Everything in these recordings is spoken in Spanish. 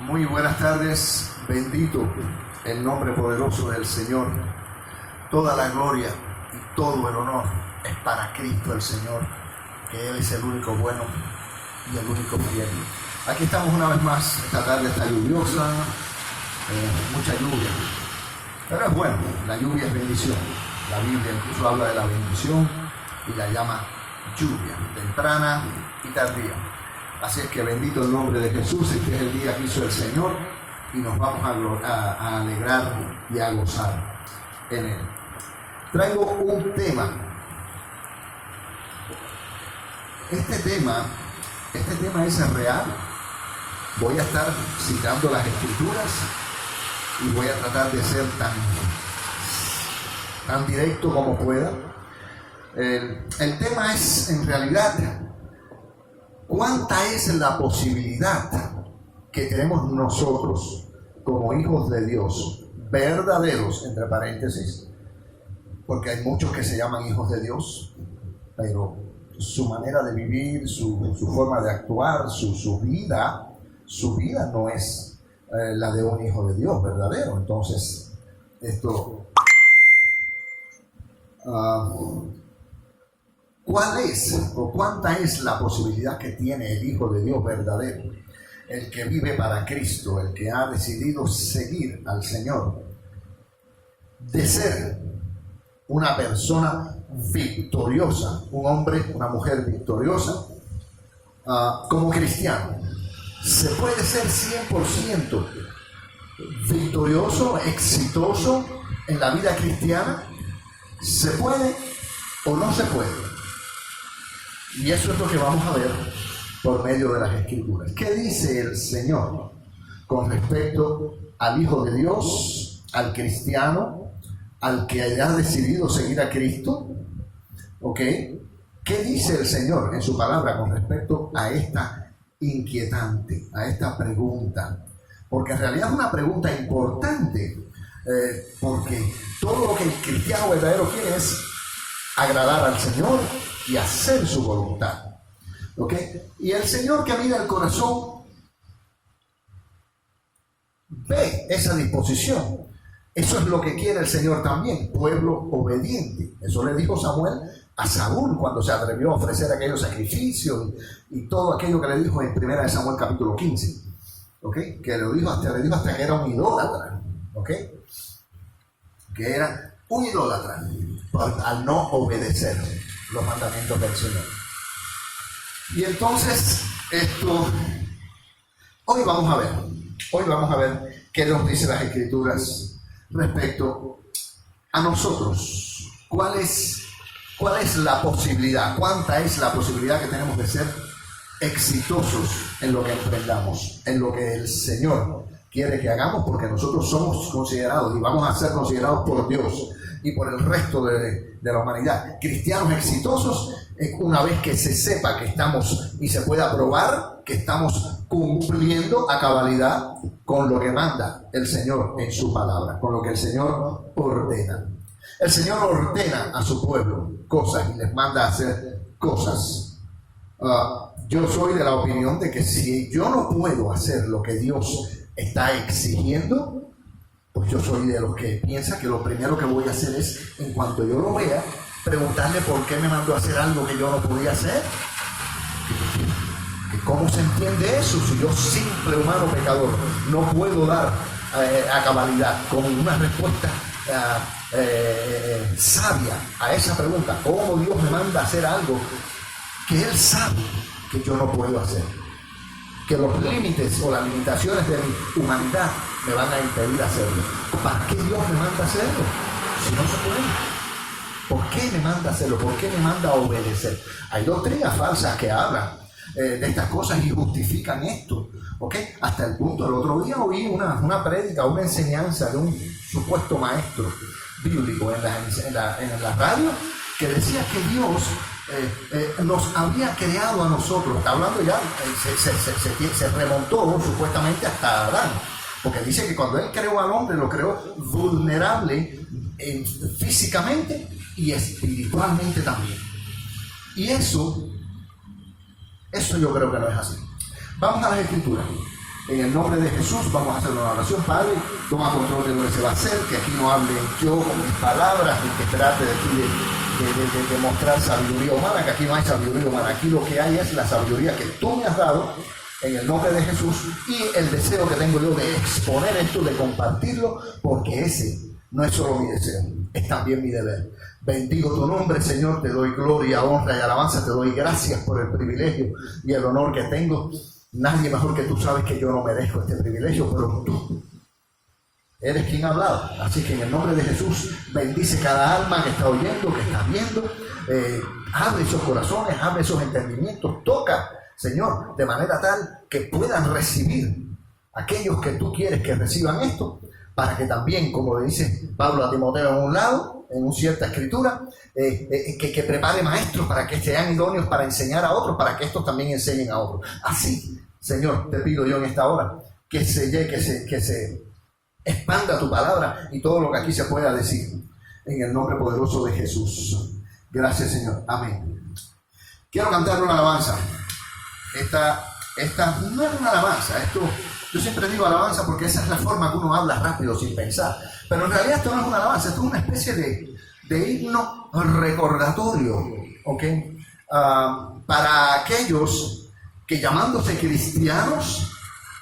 Muy buenas tardes, bendito el nombre poderoso del Señor. Toda la gloria y todo el honor es para Cristo el Señor, que Él es el único bueno y el único fiel. Aquí estamos una vez más. Esta tarde está lluviosa, mucha lluvia, pero es bueno, la lluvia es bendición. La Biblia incluso habla de la bendición y la llama lluvia, temprana y tardía. Así es que bendito el nombre de Jesús. Este es el día que hizo el Señor y nos vamos a alegrar y a gozar en Él. Traigo un tema. Este tema es real. Voy a estar citando las Escrituras y voy a tratar de ser tan directo como pueda. El tema es, en realidad, ¿cuánta es la posibilidad que tenemos nosotros como hijos de Dios, verdaderos, entre paréntesis, porque hay muchos que se llaman hijos de Dios, pero su manera de vivir, su forma de actuar, su vida no es la de un hijo de Dios verdadero? Entonces, esto... ¿cuál es o cuánta es la posibilidad que tiene el Hijo de Dios verdadero, el que vive para Cristo, el que ha decidido seguir al Señor, de ser una persona victoriosa, un hombre, una mujer victoriosa, como cristiano? ¿Se puede ser 100% victorioso, exitoso en la vida cristiana? ¿Se puede o no se puede? Y eso es lo que vamos a ver por medio de las Escrituras. ¿Qué dice el Señor con respecto al Hijo de Dios, al cristiano, al que haya decidido seguir a Cristo? ¿Ok? ¿Qué dice el Señor en su palabra con respecto a esta inquietante, a esta pregunta? Porque en realidad es una pregunta importante, porque todo lo que el cristiano verdadero quiere es agradar al Señor y hacer su voluntad. ¿Ok? Y el Señor, que mira el corazón, ve esa disposición. Eso es lo que quiere el Señor también, pueblo obediente. Eso le dijo Samuel a Saúl cuando se atrevió a ofrecer aquellos sacrificios y todo aquello que le dijo en 1 Samuel capítulo 15. ¿Ok? Que le dijo hasta que era un idólatra. ¿Ok? Que era un idólatra al no obedecer los mandamientos del Señor. Y entonces hoy vamos a ver qué nos dice las Escrituras respecto a nosotros. ¿Cuál es la posibilidad? ¿Cuánta es la posibilidad que tenemos de ser exitosos en lo que emprendamos, en lo que el Señor quiere que hagamos? Porque nosotros somos considerados y vamos a ser considerados por Dios y por el resto de la humanidad cristianos exitosos una vez que se sepa que estamos y se pueda probar que estamos cumpliendo a cabalidad con lo que manda el Señor en su palabra, con lo que el Señor ordena. El Señor ordena a su pueblo cosas y les manda a hacer cosas. Yo soy de la opinión de que si yo no puedo hacer lo que Dios está exigiendo, pues yo soy de los que piensa que lo primero que voy a hacer es, en cuanto yo lo vea, preguntarle por qué me mandó a hacer algo que yo no podía hacer. ¿Cómo se entiende eso? Si yo, simple humano pecador, no puedo dar a cabalidad con una respuesta sabia a esa pregunta. ¿Cómo Dios me manda a hacer algo que Él sabe que yo no puedo hacer? Que los límites o las limitaciones de mi humanidad me van a impedir hacerlo. ¿Para qué Dios me manda a hacerlo? Si no se puede. ¿Por qué me manda a hacerlo? ¿Por qué me manda a obedecer? Hay doctrinas falsas que hablan de estas cosas y justifican esto. ¿Ok? Hasta el punto, el otro día oí una prédica, una enseñanza de un supuesto maestro bíblico en la radio, que decía que Dios nos había creado a nosotros. Está hablando ya, se remontó supuestamente hasta Adán, porque dice que cuando Él creó al hombre, lo creó vulnerable físicamente y espiritualmente también. Y eso yo creo que no es así. Vamos a las Escrituras. En el nombre de Jesús vamos a hacer una oración. Padre, toma control de lo que se va a hacer, que aquí no hable yo con mis palabras, ni que trate de mostrar sabiduría humana, que aquí no hay sabiduría humana. Aquí lo que hay es la sabiduría que tú me has dado en el nombre de Jesús, y el deseo que tengo yo de exponer esto, de compartirlo, porque ese no es solo mi deseo, es también mi deber. Bendigo tu nombre, Señor, te doy gloria, honra y alabanza, te doy gracias por el privilegio y el honor que tengo. Nadie mejor que tú sabes que yo no merezco este privilegio, pero tú eres quien ha hablado. Así que en el nombre de Jesús, bendice cada alma que está oyendo, que está viendo. Abre esos corazones, abre esos entendimientos, toca, Señor, de manera tal que puedan recibir aquellos que tú quieres que reciban esto, para que también, como le dice Pablo a Timoteo en un lado, en una cierta escritura, que prepare maestros para que sean idóneos para enseñar a otros, para que estos también enseñen a otros. Así, Señor, te pido yo en esta hora que se expanda tu palabra y todo lo que aquí se pueda decir, en el nombre poderoso de Jesús. Gracias, Señor. Amén. Quiero cantar una alabanza. Esta no es una alabanza. Yo siempre digo alabanza porque esa es la forma que uno habla rápido sin pensar. Pero en realidad esto no es una alabanza, esto es una especie de himno recordatorio, ¿ok? Para aquellos que, llamándose cristianos,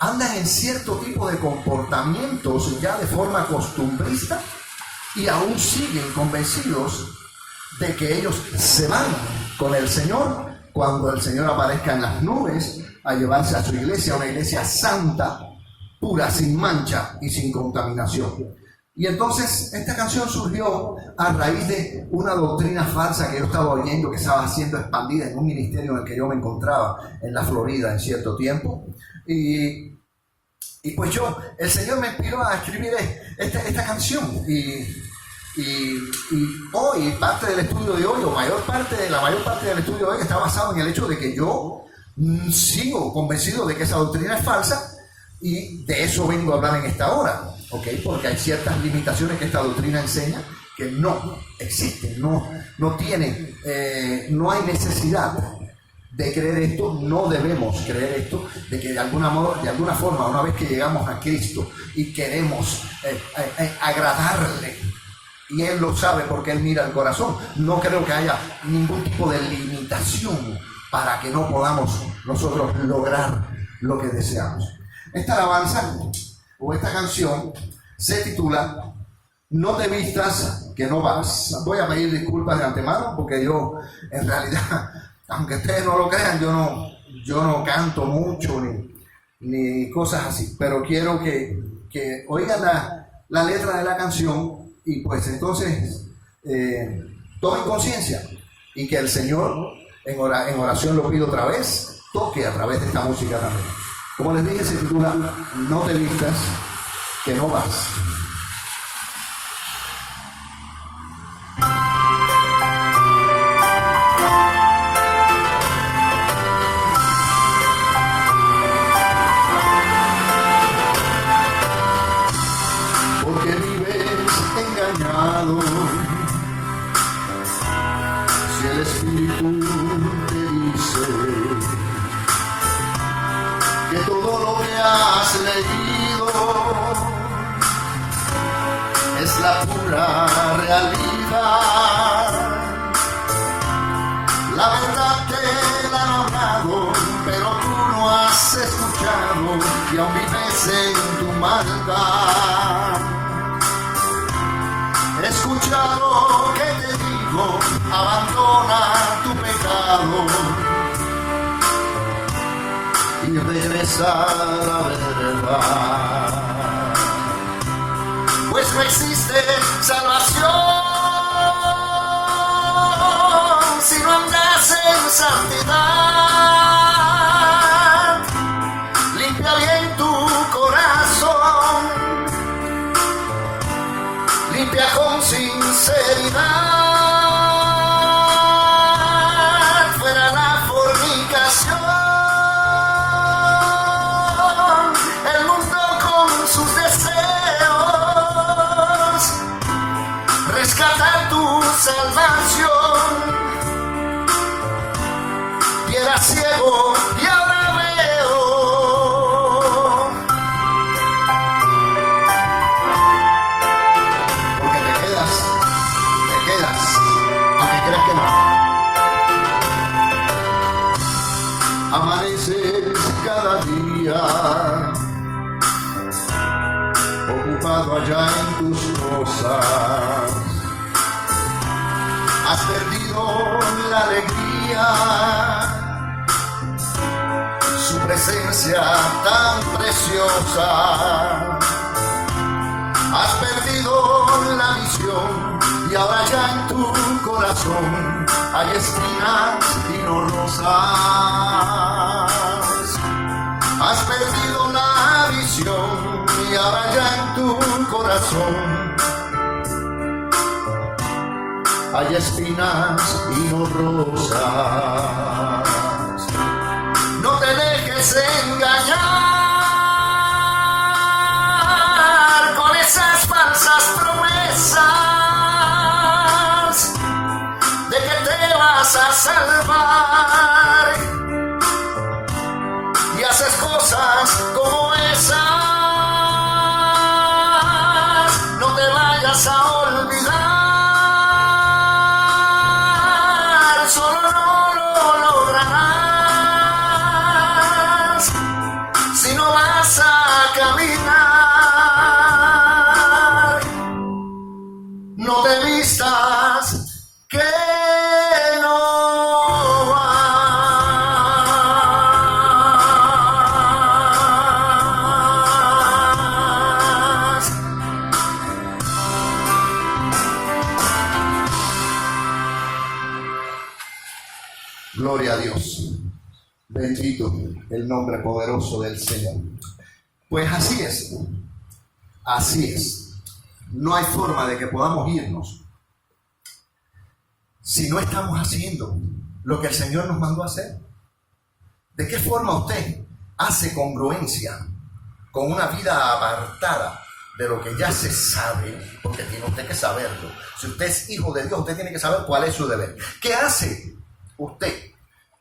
andan en cierto tipo de comportamientos ya de forma costumbrista y aún siguen convencidos de que ellos se van con el Señor cuando el Señor aparezca en las nubes a llevarse a su iglesia, una iglesia santa, pura, sin mancha y sin contaminación. Y entonces esta canción surgió a raíz de una doctrina falsa que yo estaba oyendo, que estaba siendo expandida en un ministerio en el que yo me encontraba en la Florida en cierto tiempo. Y pues el Señor me inspiró a escribir esta canción. Y hoy, parte del estudio de hoy, la mayor parte del estudio de hoy está basado en el hecho de que yo sigo convencido de que esa doctrina es falsa, y de eso vengo a hablar en esta hora, ¿ok? Porque hay ciertas limitaciones que esta doctrina enseña que no existen, no tienen, no hay necesidad de creer esto, no debemos creer esto, de que de alguna forma, una vez que llegamos a Cristo y queremos agradarle, y Él lo sabe porque Él mira el corazón, no creo que haya ningún tipo de limitación para que no podamos nosotros lograr lo que deseamos. Esta alabanza o esta canción se titula No te vistas que no vas. Voy a pedir disculpas de antemano porque yo, en realidad, aunque ustedes no lo crean, yo no canto mucho ni cosas así, pero quiero que oigan la letra de la canción y pues entonces tomen conciencia, y que el Señor en oración, lo pido otra vez, toque a través de esta música también. Como les dije, se titula No te vistas que no vas. Porque vives engañado, si el Espíritu te dice que todo lo que has leído es la pura realidad. La verdad te la han hablado, pero tú no has escuchado y aún vives en tu maldad. Escucha lo que te digo, abandona tu pecado y regresa a la verdad. Pues no existe salvación si no andas en santidad. Limpia bien tu corazón, limpia con sinceridad. Fuera la fornicación, el mundo con sus deseos. Rescata tu salvación. Y era ciego y ahora veo. día, ocupado allá en tus cosas. Has perdido la alegría, su presencia tan preciosa. Has perdido la visión y ahora ya en tu corazón hay espinas y no rosas. Has perdido la visión y ahora ya en tu corazón hay espinas y no rosas. No te dejes engañar con esas falsas promesas de que te vas a salvar y haces cosas como esas. No te vayas a olvidar, solo no lo lograrás si no vas a caminar. No te vistas que no vas. Gloria a Dios. Bendito el nombre poderoso del Señor. Pues así es. Así es. No hay forma de que podamos irnos si no estamos haciendo lo que el Señor nos mandó a hacer. ¿De qué forma usted hace congruencia con una vida apartada de lo que ya se sabe? Porque tiene usted que saberlo. Si usted es hijo de Dios, usted tiene que saber cuál es su deber. ¿Qué hace usted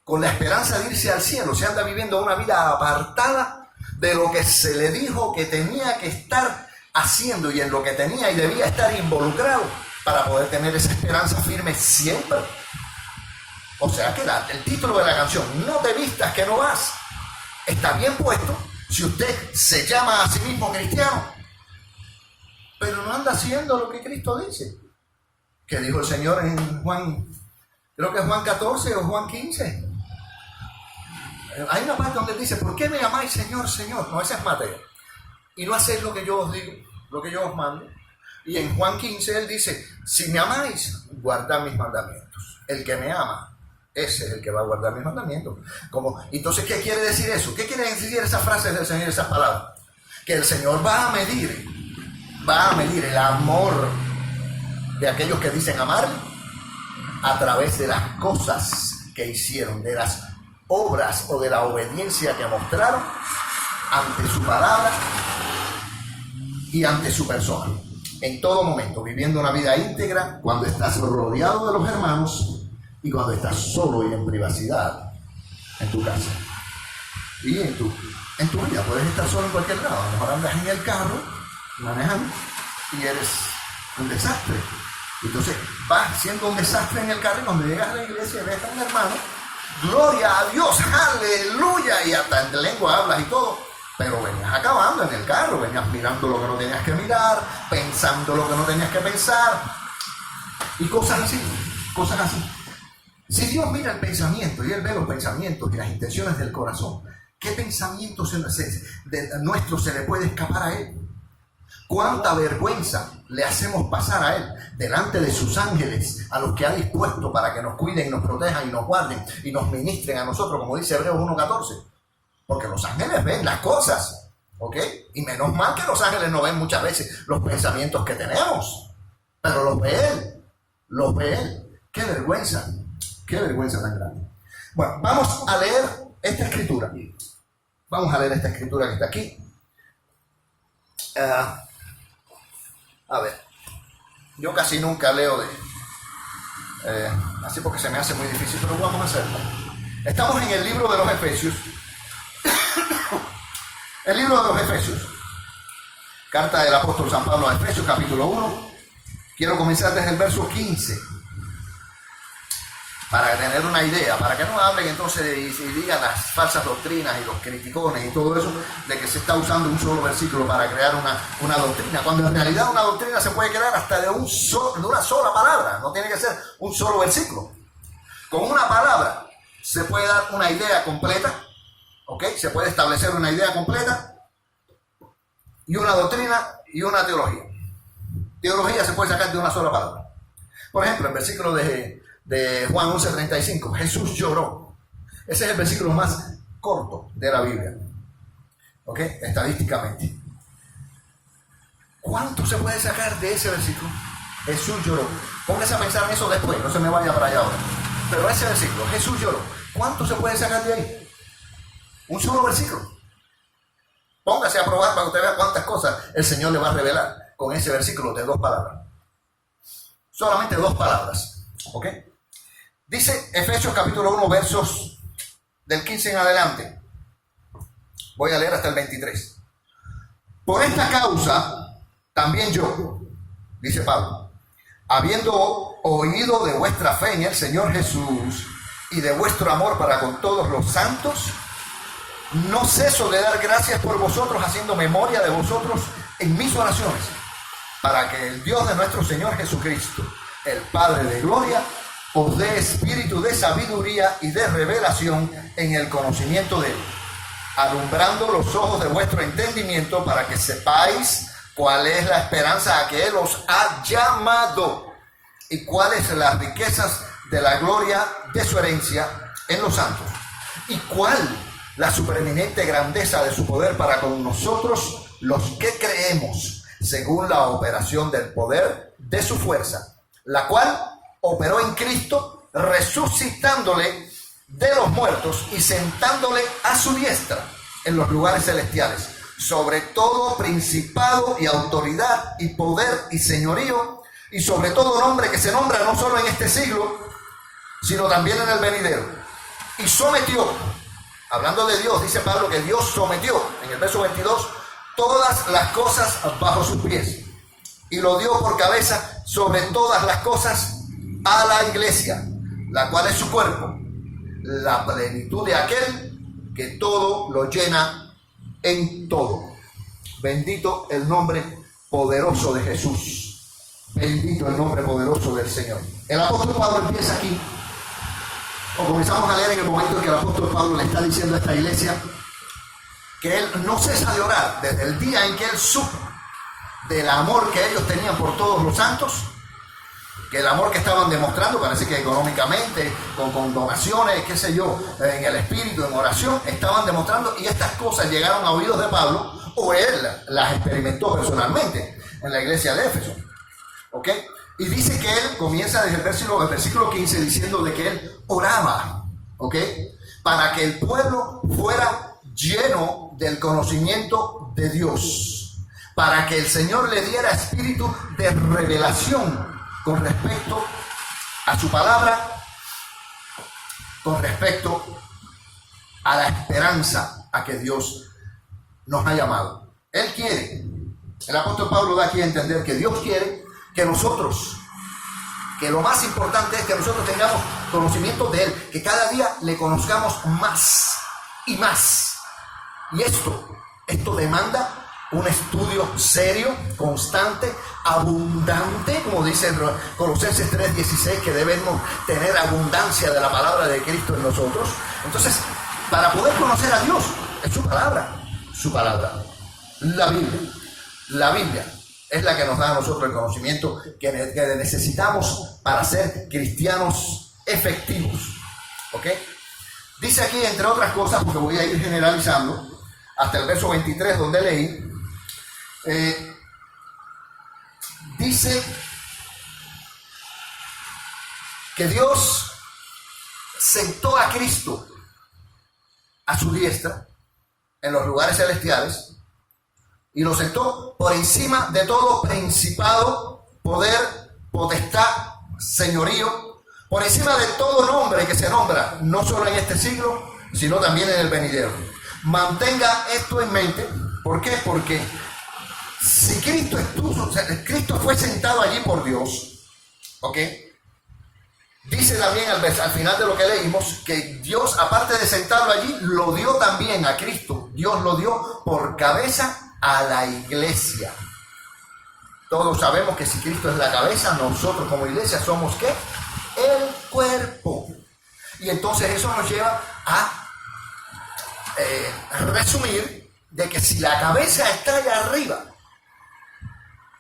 con la esperanza de irse al cielo? Se anda viviendo una vida apartada de lo que se le dijo que tenía que estar haciendo y en lo que tenía y debía estar involucrado para poder tener esa esperanza firme siempre. O sea que el título de la canción, No te vistas que no vas, está bien puesto si usted se llama a sí mismo cristiano, pero no anda haciendo lo que Cristo dice. Que dijo el Señor en Juan, creo que es Juan 14 o Juan 15. Hay una parte donde él dice, ¿por qué me amáis, Señor, Señor? No, ese es Mateo. Y no hacéis lo que yo os digo, lo que yo os mando. Y en Juan 15 él dice, si me amáis, guardad mis mandamientos. El que me ama, ese es el que va a guardar mis mandamientos. Entonces, ¿qué quiere decir eso? ¿Qué quiere decir esas frases del Señor, esas palabras? Que el Señor va a medir el amor de aquellos que dicen amar a través de las cosas que hicieron, de las obras o de la obediencia que mostraron ante su palabra y ante su persona. En todo momento, viviendo una vida íntegra, cuando estás rodeado de los hermanos y cuando estás solo y en privacidad en tu casa. Y en tu vida puedes estar solo en cualquier lado. A lo mejor andas en el carro, manejando, y eres un desastre. Entonces vas siendo un desastre en el carro y cuando llegas a la iglesia y ves a un hermano, gloria a Dios, aleluya, y hasta en lengua hablas y todo, pero venías acabando en el carro, venías mirando lo que no tenías que mirar, pensando lo que no tenías que pensar, y cosas así. Si Dios mira el pensamiento y Él ve los pensamientos y las intenciones del corazón, ¿qué pensamientos nuestros se le puede escapar a Él? ¿Cuánta vergüenza le hacemos pasar a Él delante de sus ángeles, a los que ha dispuesto para que nos cuiden y nos protejan y nos guarden y nos ministren a nosotros, como dice Hebreos 1:14? Porque los ángeles ven las cosas, ¿ok? Y menos mal que los ángeles no ven muchas veces los pensamientos que tenemos, pero los ve Él. ¡Qué vergüenza tan grande! Bueno, vamos a leer esta escritura. Vamos a leer esta escritura que está aquí. A ver, yo casi nunca leo así porque se me hace muy difícil, pero vamos a hacerlo. Estamos en el libro de los Efesios. El libro de los Efesios. Carta del apóstol San Pablo a Efesios, capítulo 1. Quiero comenzar desde el verso 15. para tener una idea, para que no hablen entonces y digan las falsas doctrinas y los criticones y todo eso, de que se está usando un solo versículo para crear una doctrina, cuando en realidad una doctrina se puede crear hasta de una sola palabra, no tiene que ser un solo versículo. Con una palabra se puede dar una idea completa, ¿ok? Se puede establecer una idea completa y una doctrina y una teología. Teología se puede sacar de una sola palabra. Por ejemplo, el versículo de Juan 11:35, Jesús lloró. Ese es el versículo más corto de la Biblia, ¿ok? Estadísticamente. ¿Cuánto se puede sacar de ese versículo? Jesús lloró. Póngase a pensar en eso después, no se me vaya para allá ahora. Pero ese versículo, Jesús lloró. ¿Cuánto se puede sacar de ahí? Un solo versículo. Póngase a probar para que usted vea cuántas cosas el Señor le va a revelar con ese versículo de 2 palabras. Solamente 2 palabras, ¿ok? Dice Efesios capítulo 1, versos del 15 en adelante. Voy a leer hasta el 23. Por esta causa, también yo, dice Pablo, habiendo oído de vuestra fe en el Señor Jesús y de vuestro amor para con todos los santos, no ceso de dar gracias por vosotros, haciendo memoria de vosotros en mis oraciones, para que el Dios de nuestro Señor Jesucristo, el Padre de gloria, os dé espíritu de sabiduría y de revelación en el conocimiento de Él, alumbrando los ojos de vuestro entendimiento, para que sepáis cuál es la esperanza a que Él os ha llamado y cuáles las riquezas de la gloria de su herencia en los santos, y cuál la supereminente grandeza de su poder para con nosotros los que creemos, según la operación del poder de su fuerza, la cual operó en Cristo, resucitándole de los muertos y sentándole a su diestra en los lugares celestiales, sobre todo principado y autoridad y poder y señorío, y sobre todo nombre que se nombra no solo en este siglo, sino también en el venidero. Y sometió, hablando de Dios, dice Pablo que Dios sometió, en el verso 22, todas las cosas bajo sus pies, y lo dio por cabeza sobre todas las cosas a la iglesia, la cual es su cuerpo, la plenitud de aquel que todo lo llena en todo. Bendito el nombre poderoso de Jesús. Bendito el nombre poderoso del Señor. El apóstol Pablo empieza aquí, o comenzamos a leer en el momento en que el apóstol Pablo le está diciendo a esta iglesia que él no cesa de orar desde el día en que él supo del amor que ellos tenían por todos los santos, que el amor que estaban demostrando, parece que económicamente, con donaciones, qué sé yo, en el espíritu, en oración, estaban demostrando, y estas cosas llegaron a oídos de Pablo, o él las experimentó personalmente en la iglesia de Éfeso, ¿ok? Y dice que él comienza desde el versículo 15 diciendo de que él oraba, ¿ok? Para que el pueblo fuera lleno del conocimiento de Dios, para que el Señor le diera espíritu de revelación con respecto a su palabra, con respecto a la esperanza a que Dios nos ha llamado. Él quiere, el apóstol Pablo da aquí a entender que Dios quiere que nosotros, que lo más importante es que nosotros tengamos conocimiento de Él, que cada día le conozcamos más y más. Y esto demanda un estudio serio, constante, abundante, como dice Colosenses 3:16, que debemos tener abundancia de la palabra de Cristo en nosotros. Entonces, para poder conocer a Dios, es su palabra, la Biblia es la que nos da a nosotros el conocimiento que necesitamos para ser cristianos efectivos, ¿ok? Dice aquí, entre otras cosas, porque voy a ir generalizando, hasta el verso 23 donde leí, dice que Dios sentó a Cristo a su diestra en los lugares celestiales y lo sentó por encima de todo principado, poder, potestad, señorío, por encima de todo nombre que se nombra, no solo en este siglo, sino también en el venidero. Mantenga esto en mente. ¿Por qué? Porque si Cristo fue sentado allí por Dios, ¿ok? Dice también al final de lo que leímos que Dios, aparte de sentarlo allí, lo dio también a Cristo. Dios lo dio por cabeza a la iglesia. Todos sabemos que si Cristo es la cabeza, nosotros como iglesia somos ¿qué? El cuerpo. Y entonces eso nos lleva a resumir de que si la cabeza está allá arriba,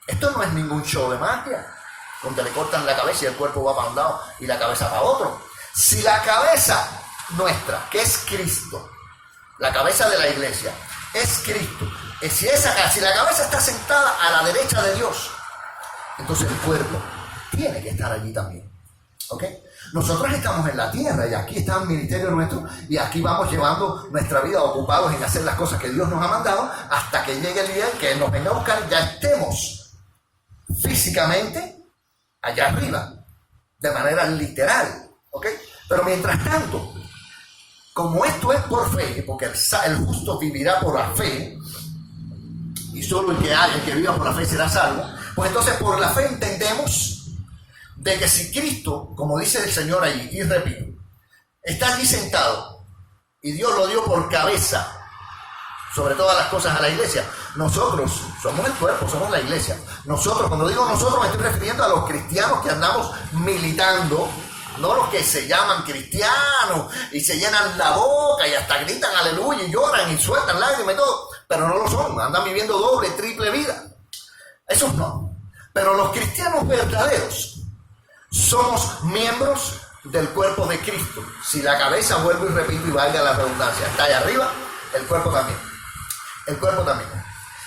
esto no es ningún show de magia, donde le cortan la cabeza y el cuerpo va para un lado y la cabeza para otro. Si la cabeza nuestra, que es Cristo, la cabeza de la iglesia, es Cristo, si la cabeza está sentada a la derecha de Dios, entonces el cuerpo tiene que estar allí también. ¿Ok? Nosotros estamos en la tierra y aquí está el ministerio nuestro y aquí vamos llevando nuestra vida ocupados en hacer las cosas que Dios nos ha mandado hasta que llegue el día en que Él nos venga a buscar y ya estemos físicamente allá arriba, de manera literal. ¿Ok? Pero mientras tanto, como esto es por fe, porque el justo vivirá por la fe y solo el que viva por la fe será salvo, pues entonces por la fe entendemos de que si Cristo, como dice el Señor allí, y repito, está allí sentado y Dios lo dio por cabeza sobre todas las cosas a la iglesia, nosotros somos el cuerpo, somos la iglesia. Nosotros, cuando digo nosotros, me estoy refiriendo a los cristianos que andamos militando, no los que se llaman cristianos y se llenan la boca y hasta gritan aleluya y lloran y sueltan lágrimas y todo, pero no lo son, andan viviendo doble, triple vida. Esos no. Pero los cristianos verdaderos somos miembros del cuerpo de Cristo. Si la cabeza, vuelvo y repito y valga la redundancia, está allá arriba, el cuerpo también. El cuerpo también.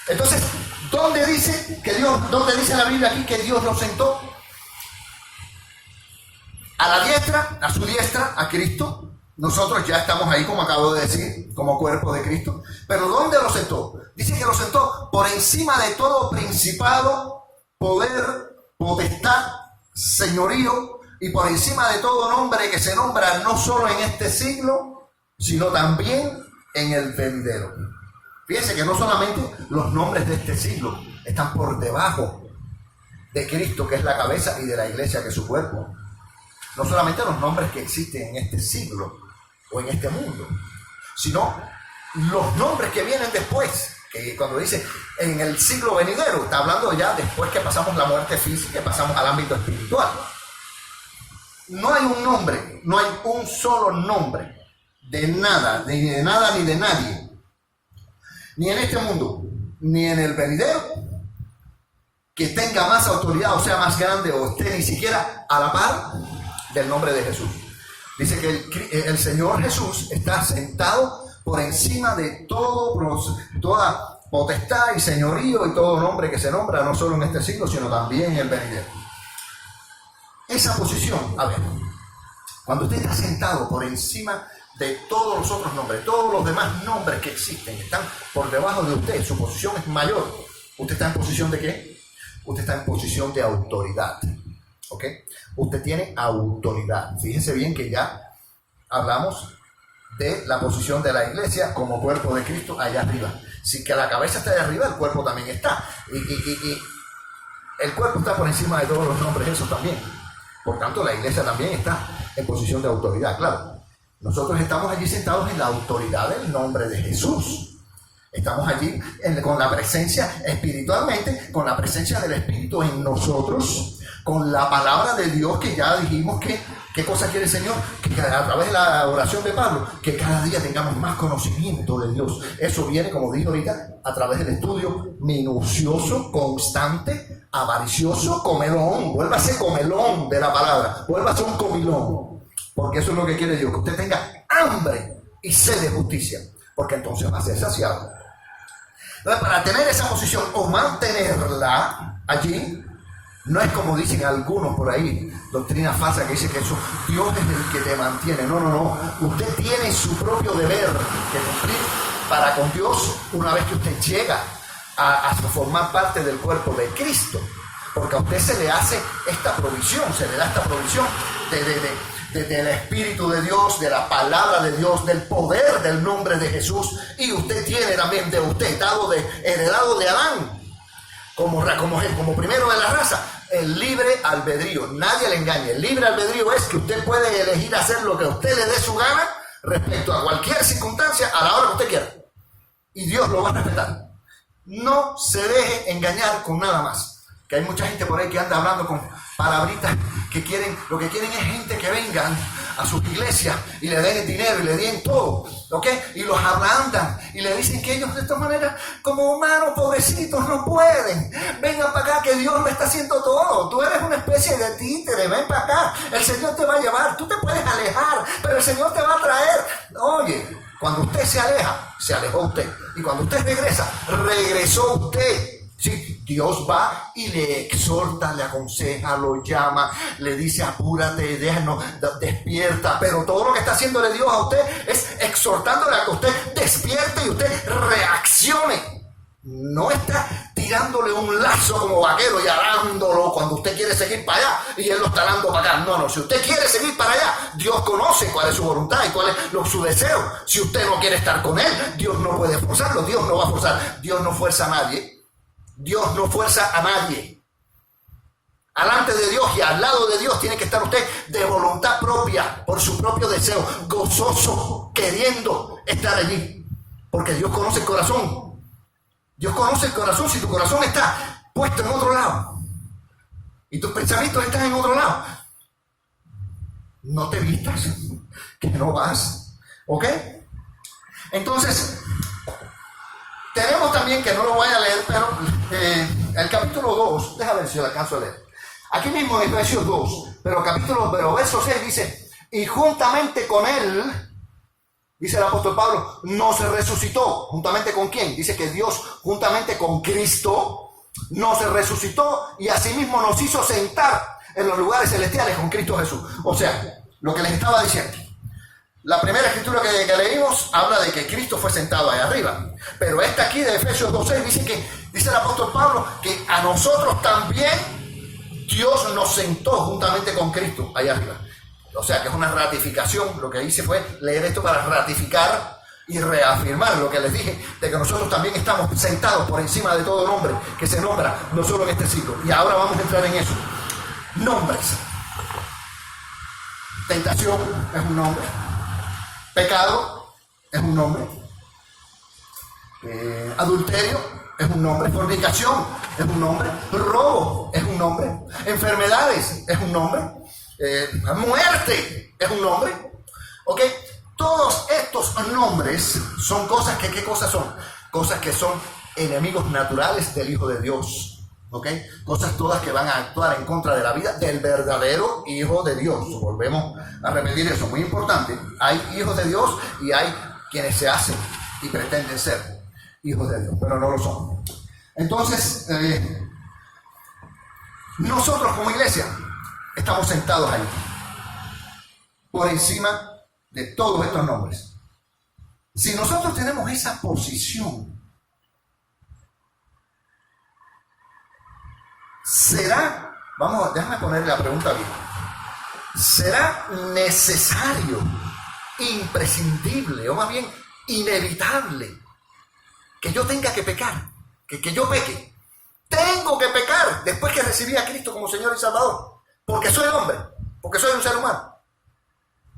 Entonces, ¿dónde dice la Biblia aquí que Dios nos sentó? A la diestra, a su diestra, a Cristo. Nosotros ya estamos ahí, como acabo de decir, como cuerpo de Cristo. Pero ¿dónde lo sentó? Dice que lo sentó por encima de todo principado, poder, potestad, señorío y por encima de todo nombre que se nombra no solo en este siglo, sino también en el venidero. Fíjense que no solamente los nombres de este siglo están por debajo de Cristo, que es la cabeza, y de la iglesia, que es su cuerpo. No solamente los nombres que existen en este siglo o en este mundo, sino los nombres que vienen después. Que cuando dice en el siglo venidero, está hablando ya después que pasamos la muerte física y pasamos al ámbito espiritual. No hay un nombre, no hay un solo nombre de nada, ni de nada ni de nadie, ni en este mundo, ni en el venidero, que tenga más autoridad o sea más grande o esté ni siquiera a la par del nombre de Jesús. Dice que el Señor Jesús está sentado por encima de toda potestad y señorío y todo nombre que se nombra, no solo en este siglo, sino también en el venidero. Esa posición, a ver, cuando usted está sentado por encima de todos los otros nombres, todos los demás nombres que existen, están por debajo de usted, su posición es mayor. ¿Usted está en posición de qué? Usted está en posición de autoridad. ¿Ok? Usted tiene autoridad. Fíjense bien que ya hablamos de la posición de la iglesia como cuerpo de Cristo allá arriba. Si que la cabeza está allá arriba, el cuerpo también está. Y el cuerpo está por encima de todos los nombres, eso también. Por tanto, la iglesia también está en posición de autoridad, claro. Nosotros estamos allí sentados en la autoridad del nombre de Jesús. Estamos allí con la presencia espiritualmente, con la presencia del Espíritu en nosotros, con la palabra de Dios que ya dijimos que, ¿qué cosa quiere el Señor? Que a través de la oración de Pablo, que cada día tengamos más conocimiento de Dios. Eso viene, como dije ahorita, a través del estudio minucioso, constante, avaricioso, comelón. Vuélvase comelón de la palabra, vuélvase un comilón, porque eso es lo que quiere Dios, que usted tenga hambre y sed de justicia, porque entonces va a ser saciado. Entonces, para tener esa posición o mantenerla allí, no es como dicen algunos por ahí, doctrina falsa que dice que eso, Dios es el que te mantiene. No. Usted tiene su propio deber que cumplir para con Dios una vez que usted llega a formar parte del cuerpo de Cristo. Porque a usted se le hace esta provisión, se le da esta provisión del Espíritu de Dios, de la palabra de Dios, del poder del nombre de Jesús. Y usted tiene también de usted, heredado de Adán, como primero de la raza, el libre albedrío. Nadie le engañe. El libre albedrío es que usted puede elegir hacer lo que a usted le dé su gana respecto a cualquier circunstancia a la hora que usted quiera. Y Dios lo va a respetar. No se deje engañar con nada más. Que hay mucha gente por ahí que anda hablando con palabritas que lo que quieren es gente que vengan a sus iglesias y le den el dinero y le den todo, ¿ok? Y los ablandan y le dicen que ellos de esta manera, como humanos pobrecitos, no pueden. Vengan para acá que Dios me está haciendo todo. Tú eres una especie de títere, ven para acá. El Señor te va a llevar, tú te puedes alejar, pero el Señor te va a traer. Oye, cuando usted se aleja, se alejó usted. Y cuando usted regresa, regresó usted. Sí, Dios va y le exhorta, le aconseja, lo llama, le dice apúrate, déjanos, despierta. Pero todo lo que está haciéndole Dios a usted es exhortándole a que usted despierte y usted reaccione. No está tirándole un lazo como vaquero y arándolo cuando usted quiere seguir para allá y él lo está dando para acá. No, si usted quiere seguir para allá, Dios conoce cuál es su voluntad y cuál es su deseo. Si usted no quiere estar con él, Dios no puede forzarlo, Dios no va a forzar. Dios no fuerza a nadie. Dios no fuerza a nadie. Alante de Dios y al lado de Dios tiene que estar usted de voluntad propia, por su propio deseo, gozoso, queriendo estar allí. Porque Dios conoce el corazón. Dios conoce el corazón. Si tu corazón está puesto en otro lado y tus pensamientos están en otro lado, no te vistas, que no vas. ¿Ok? Entonces, tenemos también, que no lo voy a leer, pero el capítulo 2, déjame ver si lo alcanzo a leer. Aquí mismo en Efesios 2, pero verso 6 dice, y juntamente con él, dice el apóstol Pablo, nos resucitó. ¿Juntamente con quién? Dice que Dios, juntamente con Cristo, nos resucitó y asimismo nos hizo sentar en los lugares celestiales con Cristo Jesús. O sea, lo que les estaba diciendo. La primera escritura que leímos habla de que Cristo fue sentado ahí arriba. Pero esta aquí de Efesios 2:6 dice el apóstol Pablo que a nosotros también Dios nos sentó juntamente con Cristo ahí arriba. O sea que es una ratificación. Lo que hice fue leer esto para ratificar y reafirmar lo que les dije, de que nosotros también estamos sentados por encima de todo nombre que se nombra, no solo en este siglo. Y ahora vamos a entrar en eso. Nombres. Tentación es un nombre. Pecado es un nombre. Adulterio es un nombre. Fornicación es un nombre. Robo es un nombre. Enfermedades es un nombre. Muerte es un nombre. ¿Ok? Todos estos nombres son cosas que, ¿qué cosas son? Cosas que son enemigos naturales del Hijo de Dios. ¿Ok? Cosas todas que van a actuar en contra de la vida del verdadero Hijo de Dios. Volvemos a repetir eso, muy importante. Hay hijos de Dios y hay quienes se hacen y pretenden ser hijos de Dios, pero no lo son. Entonces, nosotros como iglesia estamos sentados ahí, por encima de todos estos nombres. Si nosotros tenemos esa posición, ¿será, déjame ponerle la pregunta bien, será necesario, imprescindible, o más bien inevitable, que yo tenga que pecar, que yo peque? Tengo que pecar después que recibí a Cristo como Señor y Salvador, porque soy hombre, porque soy un ser humano.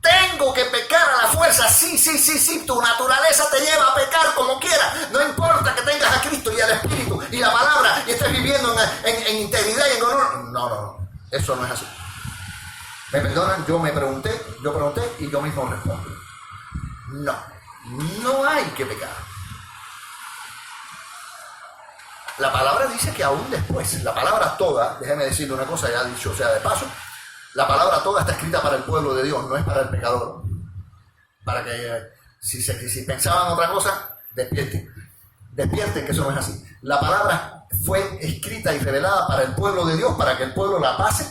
Tengo que pecar a la fuerza, sí, tu naturaleza te lleva a pecar como quiera, no importa que tengas a Cristo y al Espíritu y la palabra y estés viviendo en integridad y en honor. No, eso no es así. ¿Me perdonan? Yo pregunté y yo mismo respondo. No hay que pecar. La palabra dice que aún después, la palabra toda, déjeme decirle una cosa, ya dicho sea de paso, la palabra toda está escrita para el pueblo de Dios, no es para el pecador. Para que si pensaban otra cosa, despierten que eso no es así. La palabra fue escrita y revelada para el pueblo de Dios, para que el pueblo la pase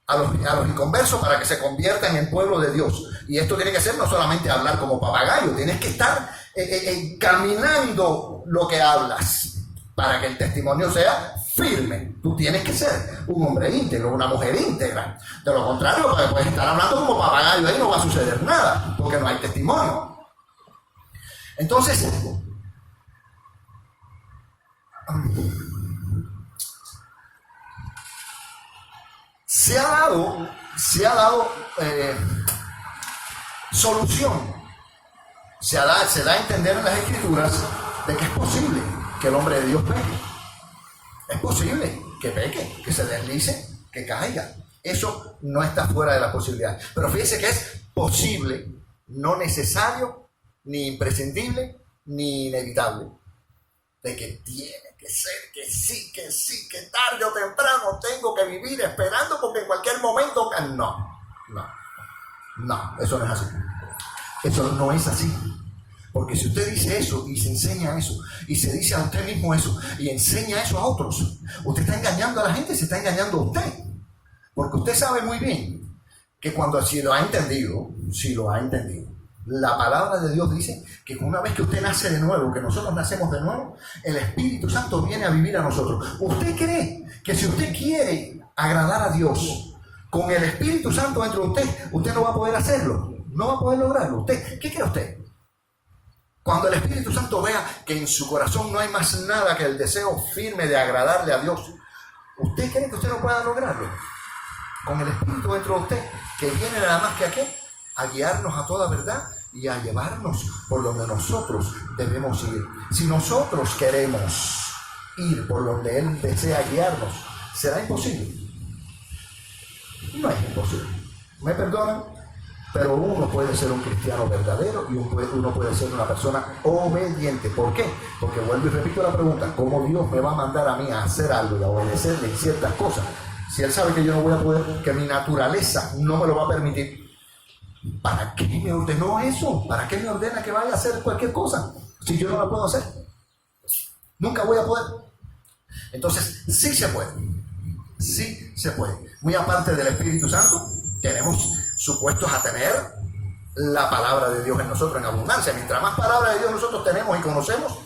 a los inconversos, para que se conviertan en pueblo de Dios. Y esto tiene que ser no solamente hablar como papagayo, tienes que estar caminando lo que hablas, para que el testimonio sea firme. Tú tienes que ser un hombre íntegro, una mujer íntegra. De lo contrario, puedes estar hablando como papagayo, ahí no va a suceder nada, porque no hay testimonio. Entonces, se ha dado solución. Se da a entender en las Escrituras de que es posible que el hombre de Dios peque. Es posible que peque, que se deslice, que caiga. Eso no está fuera de la posibilidad. Pero fíjese que es posible, no necesario, ni imprescindible, ni inevitable. De que tiene que ser, que sí, que tarde o temprano tengo que vivir esperando porque en cualquier momento... No, eso no es así. Eso no es así. Porque si usted dice eso y se enseña eso y se dice a usted mismo eso y enseña eso a otros, usted está engañando a la gente y se está engañando a usted. Porque usted sabe muy bien que si lo ha entendido, la palabra de Dios dice que una vez que usted nace de nuevo, que nosotros nacemos de nuevo, el Espíritu Santo viene a vivir a nosotros. ¿Usted cree que si usted quiere agradar a Dios con el Espíritu Santo dentro de usted no va a poder hacerlo? No va a poder lograrlo. ¿Qué cree usted? Cuando el Espíritu Santo vea que en su corazón no hay más nada que el deseo firme de agradarle a Dios, ¿usted cree que usted no pueda lograrlo? Con el Espíritu dentro de usted, que viene nada más que a guiarnos a toda verdad y a llevarnos por donde nosotros debemos ir. Si nosotros queremos ir por donde Él desea guiarnos, ¿será imposible? No es imposible. ¿Me perdonan? Pero uno puede ser un cristiano verdadero y uno puede ser una persona obediente. ¿Por qué? Porque vuelvo y repito la pregunta: ¿cómo Dios me va a mandar a mí a hacer algo y a obedecerle en ciertas cosas si Él sabe que yo no voy a poder, que mi naturaleza no me lo va a permitir? ¿Para qué me ordenó eso? ¿Para qué me ordena que vaya a hacer cualquier cosa si yo no la puedo hacer? Nunca voy a poder. Entonces, sí se puede. Sí se puede. Muy aparte del Espíritu Santo, tenemos supuestos a tener la palabra de Dios en nosotros en abundancia. Mientras más palabra de Dios nosotros tenemos y conocemos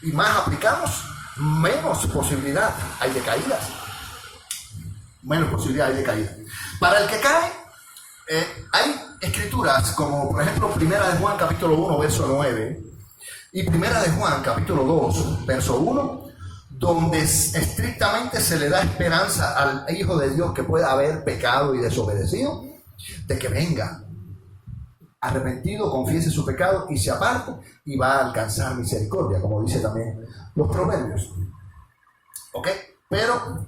y más aplicamos, menos posibilidad hay de caídas. Menos posibilidad hay de caída. Para el que cae, hay escrituras como por ejemplo Primera de Juan capítulo 1 verso 9 y Primera de Juan capítulo 2 verso 1, donde estrictamente se le da esperanza al Hijo de Dios que pueda haber pecado y desobedecido, de que venga arrepentido, confiese su pecado y se aparte y va a alcanzar misericordia, como dice también los proverbios. ¿Ok? Pero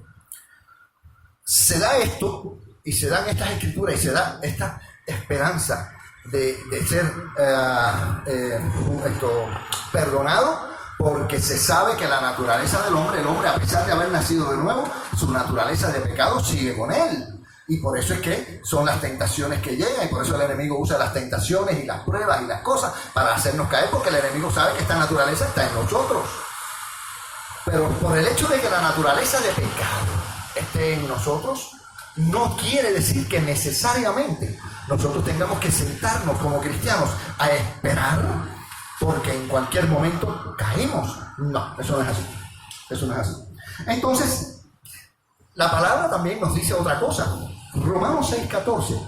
se da esto y se dan estas escrituras y se da esta esperanza de ser perdonado, porque se sabe que la naturaleza del hombre, el hombre a pesar de haber nacido de nuevo, su naturaleza de pecado sigue con él. Y por eso es que son las tentaciones que llegan, y por eso el enemigo usa las tentaciones y las pruebas y las cosas para hacernos caer, porque el enemigo sabe que esta naturaleza está en nosotros. Pero por el hecho de que la naturaleza de pecado esté en nosotros, no quiere decir que necesariamente nosotros tengamos que sentarnos como cristianos a esperar porque en cualquier momento caemos. No, eso no es así. Eso no es así. Entonces, la palabra también nos dice otra cosa. Romanos 6:14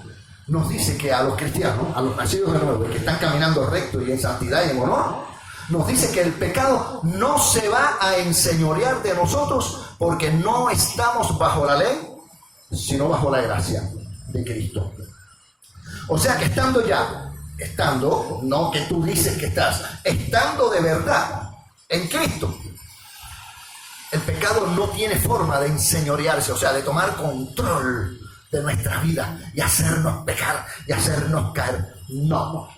nos dice que a los cristianos, a los nacidos de nuevo, que están caminando recto y en santidad y en honor, nos dice que el pecado no se va a enseñorear de nosotros porque no estamos bajo la ley, sino bajo la gracia de Cristo. O sea que estando, no que tú dices que estando de verdad en Cristo, el pecado no tiene forma de enseñorearse, o sea, de tomar control de nuestra vida y hacernos pecar y hacernos caer. No.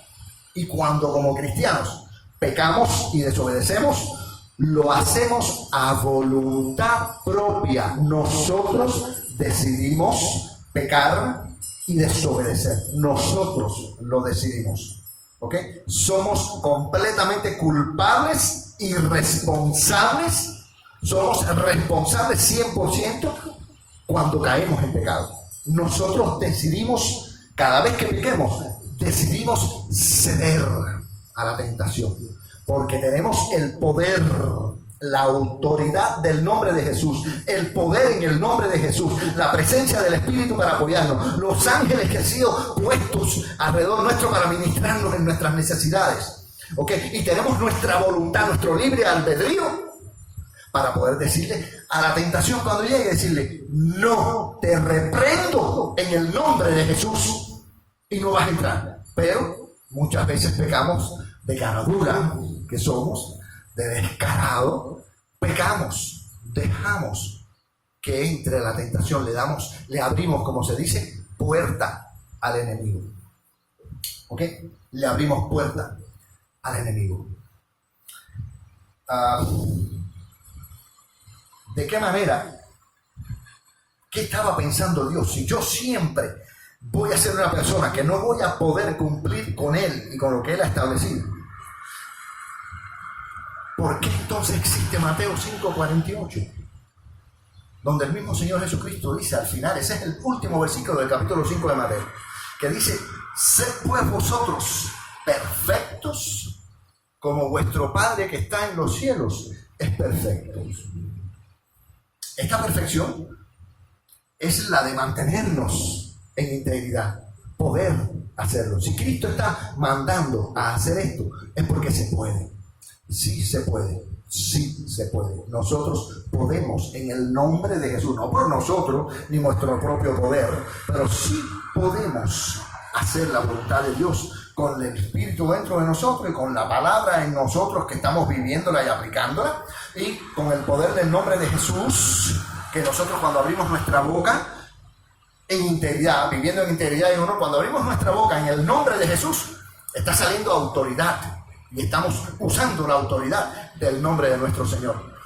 Y cuando como cristianos pecamos y desobedecemos, lo hacemos a voluntad propia. Nosotros decidimos pecar y desobedecer. Nosotros lo decidimos. ¿Ok? Somos completamente culpables y responsables. Somos responsables 100% cuando caemos en pecado. Nosotros decidimos, cada vez que pequemos, decidimos ceder a la tentación. Porque tenemos el poder, la autoridad del nombre de Jesús, el poder en el nombre de Jesús, la presencia del Espíritu para apoyarnos, los ángeles que han sido puestos alrededor nuestro para ministrarnos en nuestras necesidades. ¿Ok? Y tenemos nuestra voluntad, nuestro libre albedrío para poder decirle a la tentación cuando llegue, decirle, no, te reprendo en el nombre de Jesús y no vas a entrar. Pero muchas veces pecamos de cara dura, que somos, de descarado, pecamos, dejamos que entre la tentación, le abrimos, como se dice, puerta al enemigo. ¿Ok? Le abrimos puerta al enemigo. ¿De qué manera? ¿Qué estaba pensando Dios? Si yo siempre voy a ser una persona que no voy a poder cumplir con Él y con lo que Él ha establecido, ¿por qué entonces existe Mateo 5:48? Donde el mismo Señor Jesucristo dice al final, ese es el último versículo del capítulo 5 de Mateo, que dice, sed pues vosotros perfectos como vuestro Padre que está en los cielos es perfecto. Esta perfección es la de mantenernos en integridad, poder hacerlo. Si Cristo está mandando a hacer esto, es porque se puede. Sí se puede, sí se puede. Nosotros podemos en el nombre de Jesús, no por nosotros ni nuestro propio poder, pero sí podemos hacer la voluntad de Dios con el Espíritu dentro de nosotros y con la palabra en nosotros que estamos viviéndola y aplicándola, y con el poder del nombre de Jesús, que nosotros cuando abrimos nuestra boca en integridad, viviendo en integridad y honor, cuando abrimos nuestra boca en el nombre de Jesús, está saliendo autoridad y estamos usando la autoridad del nombre de nuestro Señor.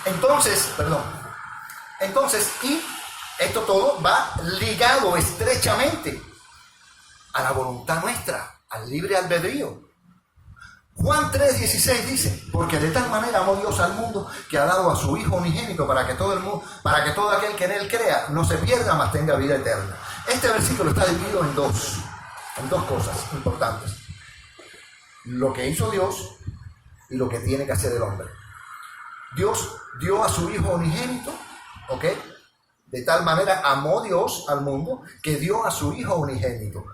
Entonces, y esto todo va ligado estrechamente a la voluntad nuestra, al libre albedrío. Juan 3:16 dice, porque de tal manera amó Dios al mundo que ha dado a su Hijo unigénito para que todo aquel que en él crea no se pierda, mas tenga vida eterna. Este versículo está dividido en dos cosas importantes: lo que hizo Dios y lo que tiene que hacer el hombre. Dios dio a su Hijo unigénito, ¿ok? De tal manera amó Dios al mundo que dio a su Hijo unigénito.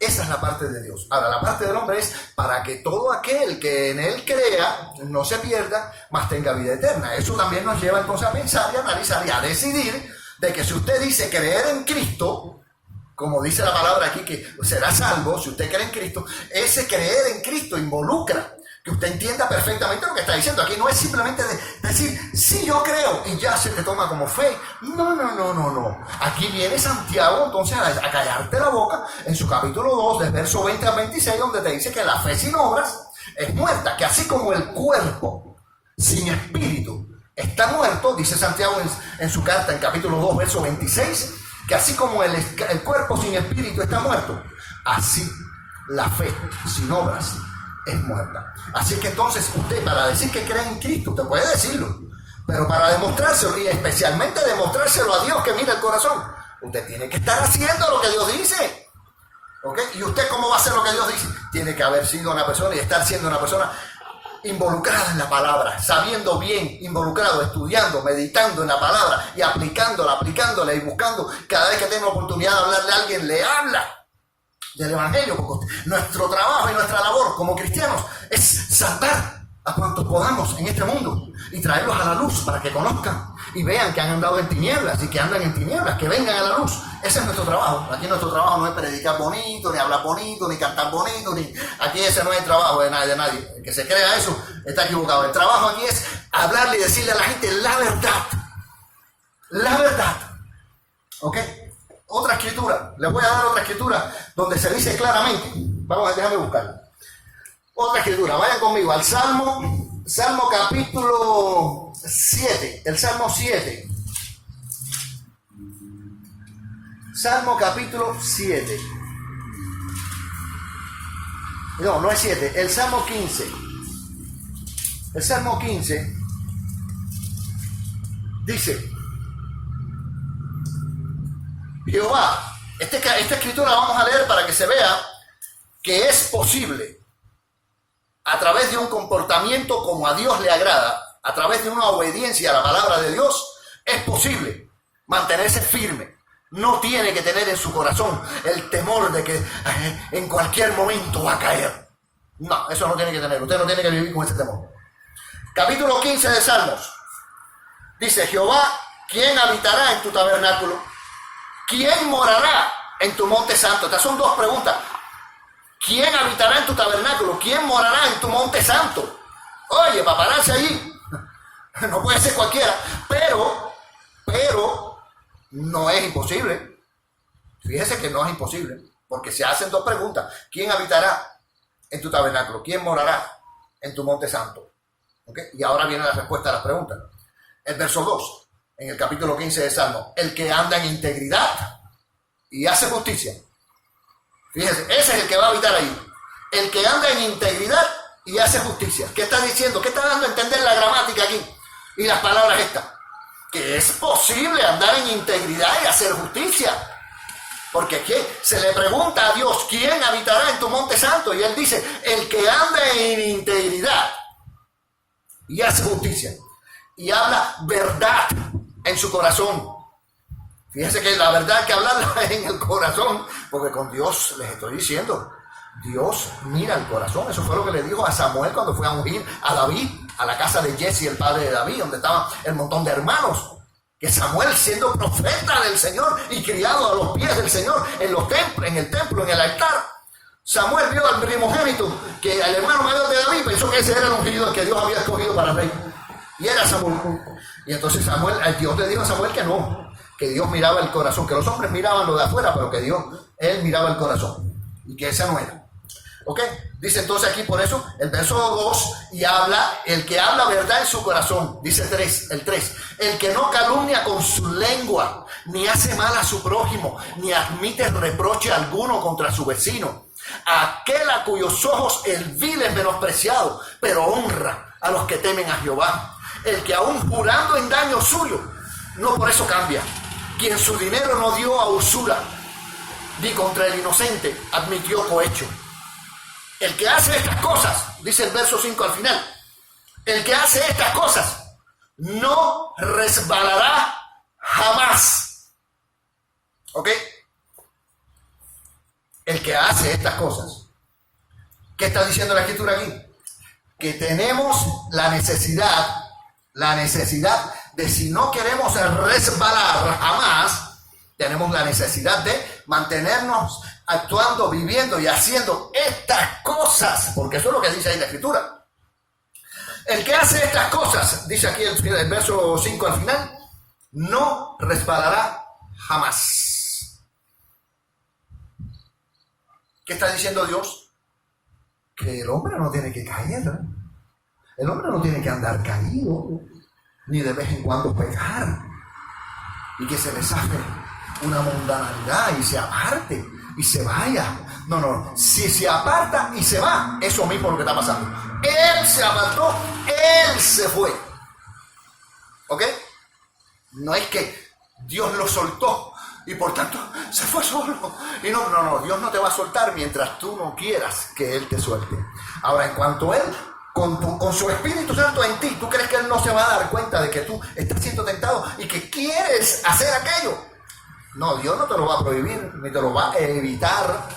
Esa es la parte de Dios. Ahora, la parte del hombre es para que todo aquel que en él crea no se pierda, mas tenga vida eterna. Eso también nos lleva entonces a pensar y a analizar y a decidir de que si usted dice creer en Cristo, como dice la palabra aquí, que será salvo si usted cree en Cristo, ese creer en Cristo involucra que usted entienda perfectamente lo que está diciendo. Aquí no es simplemente decir, sí, yo creo, y ya se te toma como fe. No. Aquí viene Santiago entonces a callarte la boca en su capítulo 2, del verso 20 al 26, donde te dice que la fe sin obras es muerta, que así como el cuerpo sin espíritu está muerto, dice Santiago en su carta en capítulo 2, verso 26, que así como el cuerpo sin espíritu está muerto, así la fe sin obras es muerta. Así que entonces usted, para decir que cree en Cristo, usted puede decirlo, pero para demostrárselo, y especialmente demostrárselo a Dios que mira el corazón, usted tiene que estar haciendo lo que Dios dice. ¿Ok? ¿Y usted cómo va a hacer lo que Dios dice? Tiene que haber sido una persona y estar siendo una persona involucrada en la palabra, sabiendo bien, involucrado, estudiando, meditando en la palabra y aplicándola y buscando. Cada vez que tenga oportunidad de hablarle a alguien, le habla del Evangelio, porque nuestro trabajo y nuestra labor como cristianos es salvar a cuantos podamos en este mundo y traerlos a la luz para que conozcan y vean que han andado en tinieblas y que andan en tinieblas, que vengan a la luz. Ese es nuestro trabajo. Aquí nuestro trabajo no es predicar bonito, ni hablar bonito, ni cantar bonito, aquí ese no es el trabajo de nadie. El que se crea eso está equivocado. El trabajo aquí es hablarle y decirle a la gente la verdad. ¿Ok? Otra escritura, les voy a dar otra escritura donde se dice claramente, déjame buscarla. Otra escritura, vayan conmigo al Salmo capítulo 7, el Salmo 7. Salmo capítulo 7. No es 7, el Salmo 15. El Salmo 15 dice: Jehová, esta escritura la vamos a leer para que se vea que es posible, a través de un comportamiento como a Dios le agrada, a través de una obediencia a la palabra de Dios, es posible mantenerse firme. No tiene que tener en su corazón el temor de que en cualquier momento va a caer. No, eso no tiene que tener. Usted no tiene que vivir con ese temor. Capítulo 15 de Salmos. Dice: Jehová, ¿quién habitará en tu tabernáculo? ¿Quién morará en tu monte santo? Estas son dos preguntas. ¿Quién habitará en tu tabernáculo? ¿Quién morará en tu monte santo? Oye, para pararse allí, no puede ser cualquiera, pero no es imposible. Fíjese que no es imposible, porque se hacen dos preguntas. ¿Quién habitará en tu tabernáculo? ¿Quién morará en tu monte santo? ¿Okay? Y ahora viene la respuesta a las preguntas. El verso 2, en el capítulo 15 de Salmo: el que anda en integridad y hace justicia. Fíjese, ese es el que va a habitar ahí. El que anda en integridad y hace justicia. ¿Qué está diciendo? ¿Qué está dando a entender la gramática aquí? Y las palabras estas. Que es posible andar en integridad y hacer justicia. Porque aquí se le pregunta a Dios: ¿quién habitará en tu monte santo? Y él dice: el que anda en integridad y hace justicia. Y habla verdad en su corazón. Fíjense que la verdad hay que hablarla en el corazón, porque con Dios les estoy diciendo, Dios mira el corazón. Eso fue lo que le dijo a Samuel cuando fue a ungir a David, a la casa de Jesse, el padre de David, donde estaban el montón de hermanos. Que Samuel, siendo profeta del Señor y criado a los pies del Señor en los templos, en el templo, en el altar, Samuel vio al primogénito, que el hermano mayor de David pensó que ese era el ungido que Dios había escogido para rey. Y era Samuel. Y entonces Dios le dijo a Samuel que no, que Dios miraba el corazón, que los hombres miraban lo de afuera, pero que Él miraba el corazón, y que esa no era. ¿Ok? Dice entonces aquí por eso, el verso 2, y habla, el que habla verdad en su corazón, dice el 3, el que no calumnia con su lengua, ni hace mal a su prójimo, ni admite reproche alguno contra su vecino, aquel a cuyos ojos el vil es menospreciado, pero honra a los que temen a Jehová, el que aún jurando en daño suyo, no por eso cambia, quien su dinero no dio a usura, ni contra el inocente admitió cohecho. El que hace estas cosas, dice el verso 5 al final, el que hace estas cosas no resbalará jamás. ¿Ok? El que hace estas cosas. ¿Qué está diciendo la Escritura aquí? Que tenemos la necesidad de, si no queremos resbalar jamás, tenemos la necesidad de mantenernos actuando, viviendo y haciendo estas cosas, porque eso es lo que dice ahí la Escritura. El que hace estas cosas, dice aquí el verso 5 al final, no resbalará jamás. ¿Qué está diciendo Dios? Que el hombre no tiene que caer, el hombre no tiene que andar caído, ni de vez en cuando pecar, y que se le saque una mundanalidad y se aparte y se vaya. No, si se aparta y se va, eso mismo es lo que está pasando. Él se apartó, él se fue. ¿Ok? No es que Dios lo soltó y por tanto se fue solo. Y no, Dios no te va a soltar mientras tú no quieras que Él te suelte. Ahora, en cuanto a Él, con su Espíritu Santo en ti, ¿tú crees que Él no se va a dar cuenta de que tú estás siendo tentado y que quieres hacer aquello? No, Dios no te lo va a prohibir, ni te lo va a evitar.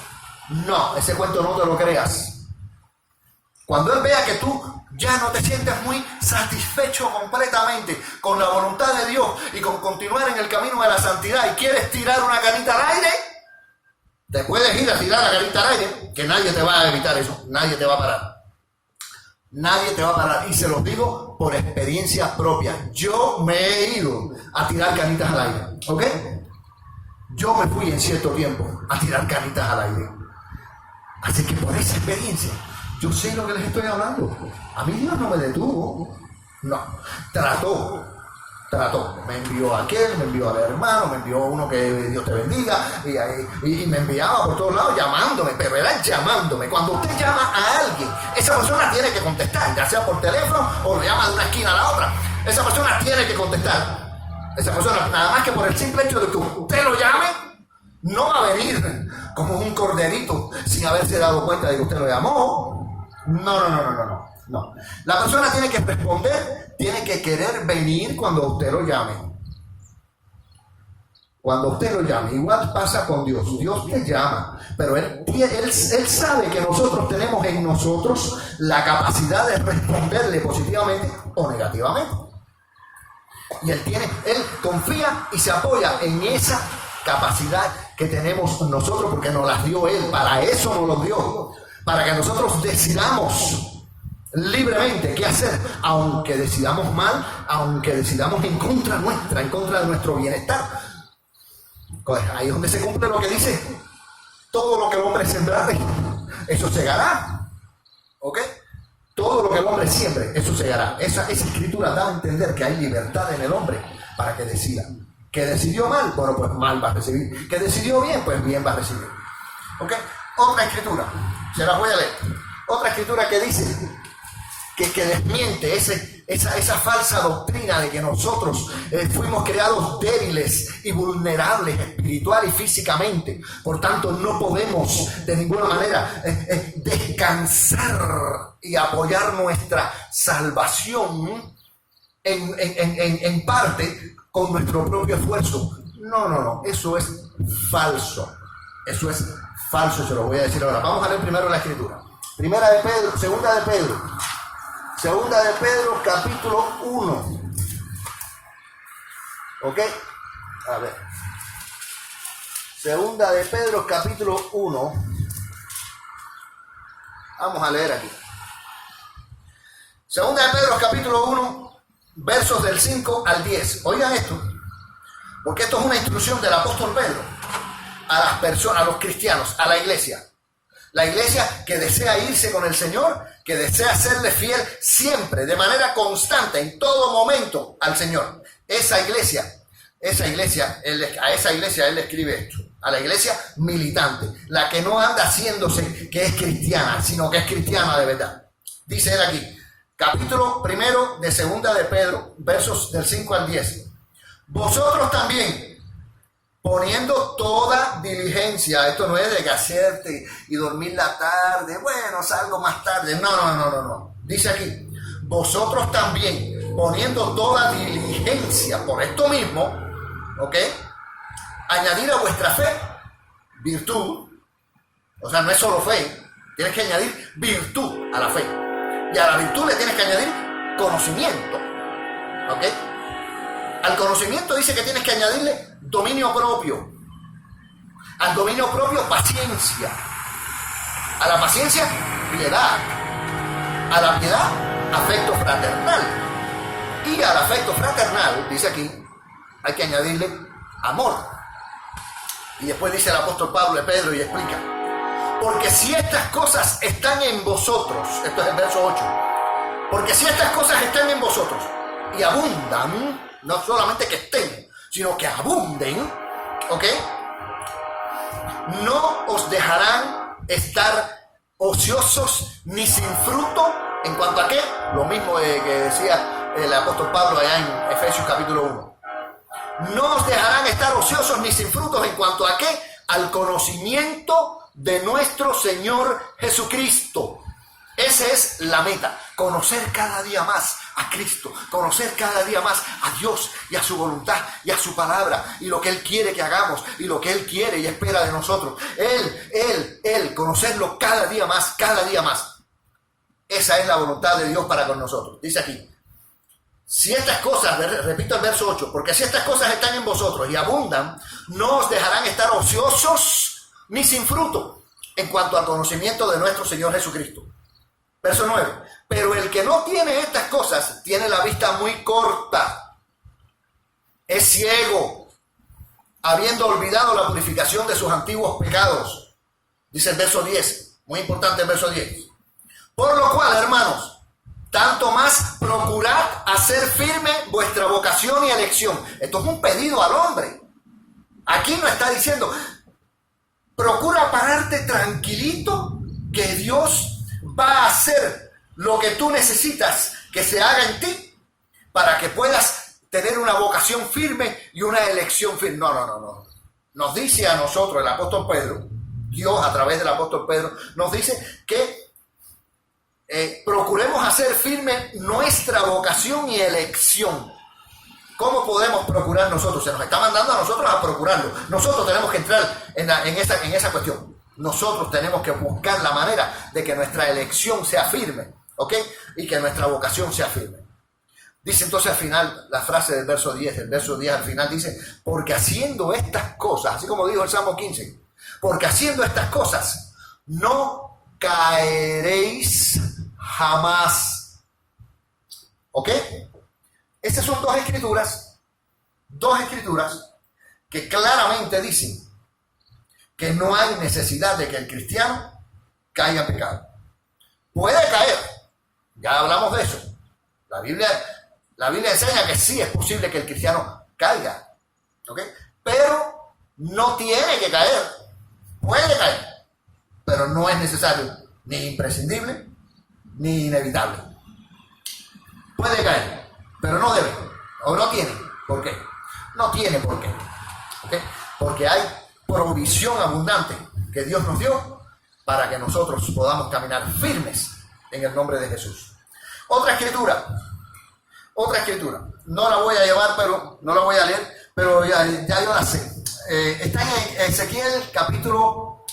No, ese cuento no te lo creas. Cuando Él vea que tú ya no te sientes muy satisfecho completamente con la voluntad de Dios y con continuar en el camino de la santidad y quieres tirar una canita al aire, te puedes ir a tirar la canita al aire, que nadie te va a evitar eso, nadie te va a parar. Nadie te va a parar, y se los digo por experiencia propia. Yo me he ido a tirar canitas al aire, ¿ok? Yo me fui en cierto tiempo a tirar canitas al aire. Así que por esa experiencia, yo sé lo que les estoy hablando. A mí Dios no me detuvo. No, trató. Me envió a aquel, me envió al hermano, me envió uno que Dios te bendiga, y me enviaba por todos lados llamándome, pero era llamándome. Cuando usted llama a alguien, esa persona tiene que contestar, ya sea por teléfono o lo llama de una esquina a la otra. Esa persona tiene que contestar. Esa persona, nada más que por el simple hecho de que usted lo llame, no va a venir como un corderito sin haberse dado cuenta de que usted lo llamó. No. La persona tiene que responder, tiene que querer venir cuando usted lo llame. Cuando usted lo llame, igual pasa con Dios. Dios te llama, pero él sabe que nosotros tenemos en nosotros la capacidad de responderle positivamente o negativamente. Y él confía y se apoya en esa capacidad que tenemos nosotros, porque nos las dio Él. Para eso nos los dio, para que nosotros decidamos libremente qué hacer, aunque decidamos mal, aunque decidamos en contra de nuestro bienestar. Pues ahí es donde se cumple lo que dice: todo lo que el hombre sembrare, eso segará. ¿Ok? Todo lo que el hombre siembre, eso segará. Esa escritura da a entender que hay libertad en el hombre para que decida. Que decidió mal, bueno, pues mal va a recibir. Que decidió bien, pues bien va a recibir. ¿Ok? Otra escritura, se las voy a leer. Otra escritura que dice que desmiente esa falsa doctrina de que nosotros fuimos creados débiles y vulnerables espiritual y físicamente. Por tanto, no podemos de ninguna manera descansar y apoyar nuestra salvación en parte con nuestro propio esfuerzo. No, eso es falso. Eso es falso, se lo voy a decir ahora. Vamos a leer primero la escritura. Segunda de Pedro, capítulo 1. ¿Ok? A ver. Segunda de Pedro, capítulo 1. Vamos a leer aquí. Segunda de Pedro, capítulo 1, versos del 5 al 10. Oigan esto, porque esto es una instrucción del apóstol Pedro a las personas, a los cristianos, a la iglesia. La iglesia que desea irse con el Señor, que desea serle fiel siempre, de manera constante, en todo momento al Señor. A esa iglesia él le escribe esto. A la iglesia militante, la que no anda haciéndose que es cristiana, sino que es cristiana de verdad. Dice él aquí, capítulo 1 de segunda de Pedro, versos del 5 al 10. Vosotros también, poniendo toda diligencia, esto no es de que hacerte y dormir la tarde, bueno, salgo más tarde, no. Dice aquí, vosotros también, poniendo toda diligencia por esto mismo, ¿ok? Añadir a vuestra fe virtud, o sea, no es solo fe, tienes que añadir virtud a la fe, y a la virtud le tienes que añadir conocimiento, ¿ok? Al conocimiento dice que tienes que añadirle dominio propio. Al dominio propio, paciencia. A la paciencia, piedad. A la piedad, afecto fraternal. Y al afecto fraternal, dice aquí, hay que añadirle amor. Y después dice el apóstol Pablo de Pedro y explica: porque si estas cosas están en vosotros, esto es el verso 8, porque si estas cosas están en vosotros y abundan, no solamente que estén, sino que abunden, ¿ok? No os dejarán estar ociosos ni sin fruto. ¿En cuanto a qué? Lo mismo que decía el apóstol Pablo allá en Efesios capítulo 1. No os dejarán estar ociosos ni sin frutos. ¿En cuanto a qué? Al conocimiento de nuestro Señor Jesucristo. Esa es la meta, conocer cada día más a Cristo, conocer cada día más a Dios y a su voluntad y a su palabra y lo que Él quiere que hagamos y lo que Él quiere y espera de nosotros. Él, conocerlo cada día más, cada día más. Esa es la voluntad de Dios para con nosotros. Dice aquí, si estas cosas, repito el verso 8, porque si estas cosas están en vosotros y abundan, no os dejarán estar ociosos ni sin fruto en cuanto al conocimiento de nuestro Señor Jesucristo. Verso 9. Pero el que no tiene estas cosas tiene la vista muy corta, es ciego, habiendo olvidado la purificación de sus antiguos pecados. Dice el verso 10, muy importante el verso 10. Por lo cual, hermanos, tanto más procurad hacer firme vuestra vocación y elección. Esto es un pedido al hombre. Aquí no está diciendo, procura pararte tranquilito, que Dios va a hacer lo que tú necesitas que se haga en ti para que puedas tener una vocación firme y una elección firme. No. Nos dice a nosotros el apóstol Pedro, Dios a través del apóstol Pedro, nos dice que procuremos hacer firme nuestra vocación y elección. ¿Cómo podemos procurar nosotros? Se nos está mandando a nosotros a procurarlo. Nosotros tenemos que entrar en esa cuestión. Nosotros tenemos que buscar la manera de que nuestra elección sea firme, ¿ok? Y que nuestra vocación sea firme. Dice entonces al final la frase del verso 10. El verso 10 al final dice, porque haciendo estas cosas, así como dijo el Salmo 15, porque haciendo estas cosas no caeréis jamás. ¿Ok? Estas son dos escrituras que claramente dicen que no hay necesidad de que el cristiano caiga en pecado. Puede caer, ya hablamos de eso. La Biblia enseña que sí es posible que el cristiano caiga, ¿ok? Pero no tiene que caer, puede caer, pero no es necesario, ni imprescindible, ni inevitable. Puede caer, pero no debe, o no tiene. ¿Por qué? No tiene por qué, ¿ok? Porque hay provisión abundante que Dios nos dio para que nosotros podamos caminar firmes en el nombre de Jesús. Otra escritura, no la voy a llevar, pero no la voy a leer, pero ya yo la sé. Está en Ezequiel capítulo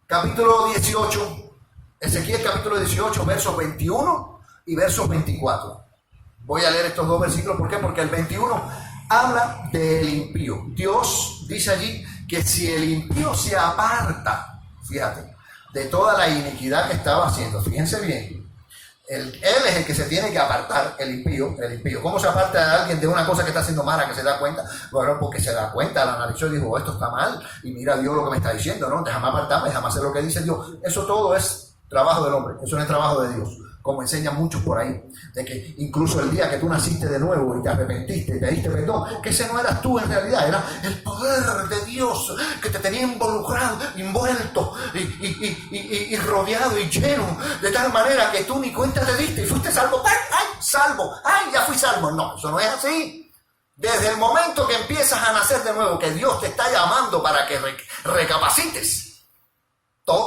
18, Ezequiel capítulo 18, versos 21 y versos 24. Voy a leer estos dos versículos, ¿por qué? Porque el 21 habla del impío. Dios dice allí que si el impío se aparta, fíjate, de toda la iniquidad que estaba haciendo, fíjense bien, él es el que se tiene que apartar, el impío. ¿Cómo se aparta de alguien de una cosa que está haciendo mala, que se da cuenta? Bueno, porque se da cuenta, la analizó y dijo, esto está mal, y mira Dios lo que me está diciendo, ¿no? Déjame apartarme, déjame hacer lo que dice Dios. Eso todo es trabajo del hombre, eso no es trabajo de Dios. Como enseñan muchos por ahí, de que incluso el día que tú naciste de nuevo y te arrepentiste y pediste perdón, que ese no eras tú en realidad, era el poder de Dios que te tenía involucrado, envuelto y rodeado y lleno, de tal manera que tú ni cuenta te diste y fuiste salvo. ¡Ay, ya fui salvo! No, eso no es así. Desde el momento que empiezas a nacer de nuevo, que Dios te está llamando para que recapacites,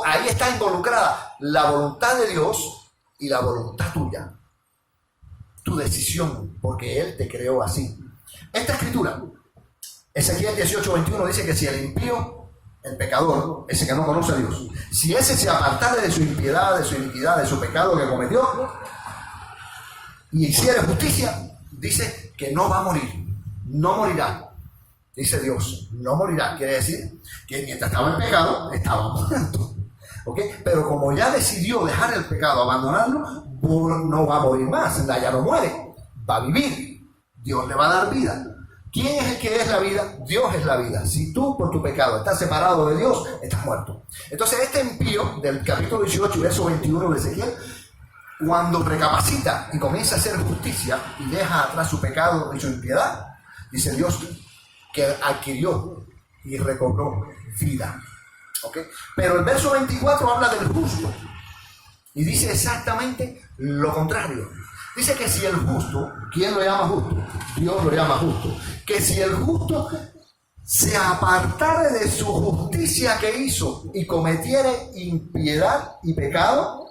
ahí está involucrada la voluntad de Dios y la voluntad tuya, tu decisión, porque Él te creó así. Esta escritura, Ezequiel 18:21, dice que si el impío, el pecador, ese que no conoce a Dios, si ese se apartare de su impiedad, de su iniquidad, de su pecado que cometió, y hiciere justicia, dice que no va a morir, no morirá. Dice Dios, no morirá. Quiere decir que mientras estaba en pecado, estaba muerto. ¿Okay? Pero como ya decidió dejar el pecado, abandonarlo, no va a morir más, ya no muere, va a vivir. Dios le va a dar vida. ¿Quién es el que es la vida? Dios es la vida. Si tú por tu pecado estás separado de Dios, estás muerto. Entonces este impío del capítulo 18, verso 21 de Ezequiel, cuando recapacita y comienza a hacer justicia y deja atrás su pecado y su impiedad, dice Dios que adquirió y recobró vida. ¿Okay? Pero el verso 24 habla del justo y dice exactamente lo contrario. Dice que si el justo, ¿quién lo llama justo? Dios lo llama justo. Que si el justo se apartare de su justicia que hizo y cometiere impiedad y pecado,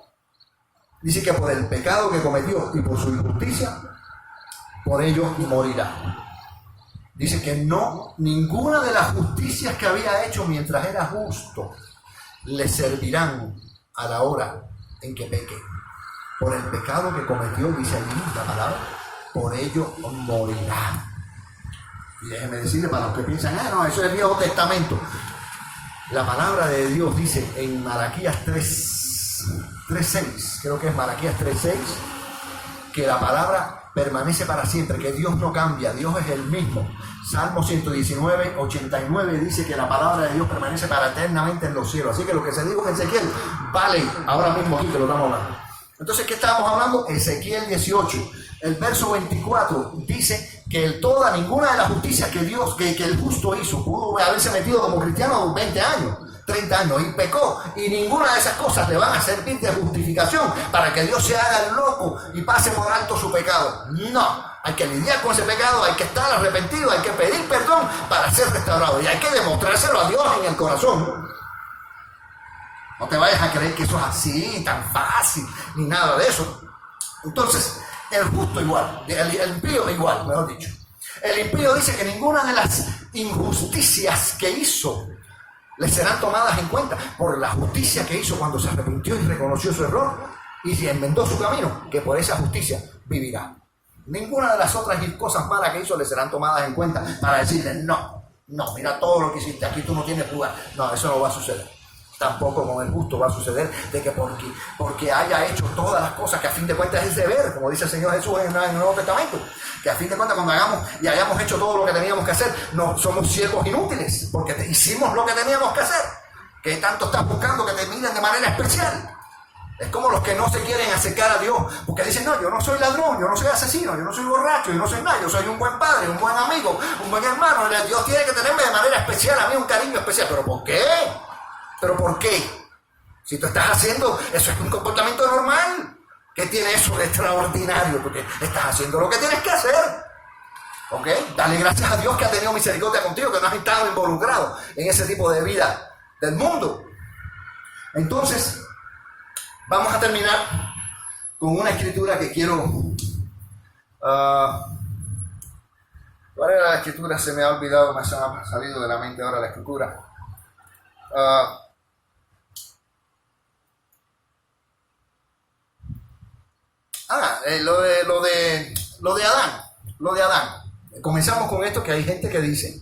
dice que por el pecado que cometió y por su injusticia, por ello morirá. Dice que no, ninguna de las justicias que había hecho mientras era justo le servirán a la hora en que peque. Por el pecado que cometió, dice allí la palabra, por ello morirá. Y déjeme decirle para los que piensan, no, eso es el Viejo Testamento. La palabra de Dios dice en Malaquías 3:6, creo que es Malaquías 3:6, que la palabra permanece para siempre, que Dios no cambia, Dios es el mismo. Salmo 119:89 dice que la palabra de Dios permanece para eternamente en los cielos. Así que lo que se dijo en Ezequiel vale ahora mismo aquí que lo estamos hablando. Entonces, ¿qué estábamos hablando? Ezequiel 18, el verso 24 dice que ninguna de las justicias que Dios, que el justo hizo, pudo haberse metido como cristiano 20 años, 30 años y pecó, y ninguna de esas cosas le van a servir de justificación para que Dios se haga el loco y pase por alto su pecado. No, hay que lidiar con ese pecado, hay que estar arrepentido, hay que pedir perdón para ser restaurado y hay que demostrárselo a Dios en el corazón. No te vayas a creer que eso es así, tan fácil, ni nada de eso. Entonces, el justo igual, el impío igual, mejor dicho. El impío dice que ninguna de las injusticias que hizo le serán tomadas en cuenta por la justicia que hizo cuando se arrepintió y reconoció su error y se enmendó su camino, que por esa justicia vivirá. Ninguna de las otras cosas malas que hizo le serán tomadas en cuenta para decirle, no, mira todo lo que hiciste, aquí tú no tienes lugar. No, eso no va a suceder. Tampoco con el justo va a suceder de que porque haya hecho todas las cosas que a fin de cuentas es deber, como dice el Señor Jesús en el Nuevo Testamento, que a fin de cuentas cuando hagamos y hayamos hecho todo lo que teníamos que hacer, no somos siervos inútiles, porque hicimos lo que teníamos que hacer. ¿Qué tanto estás buscando que te miren de manera especial? Es como los que no se quieren acercar a Dios, porque dicen, no, yo no soy ladrón, yo no soy asesino, yo no soy borracho, yo no soy nada, yo soy un buen padre, un buen amigo, un buen hermano. Dios tiene que tenerme de manera especial, a mí un cariño especial. ¿Pero por qué? ¿Pero por qué? Si tú estás haciendo, eso es un comportamiento normal. ¿Qué tiene eso de extraordinario? Porque estás haciendo lo que tienes que hacer. ¿Ok? Dale gracias a Dios que ha tenido misericordia contigo, que no has estado involucrado en ese tipo de vida del mundo. Entonces, vamos a terminar con una escritura que quiero... ¿cuál era la escritura? Se me ha olvidado, me ha salido de la mente ahora la escritura. Lo de Adán. Comenzamos con esto, que hay gente que dice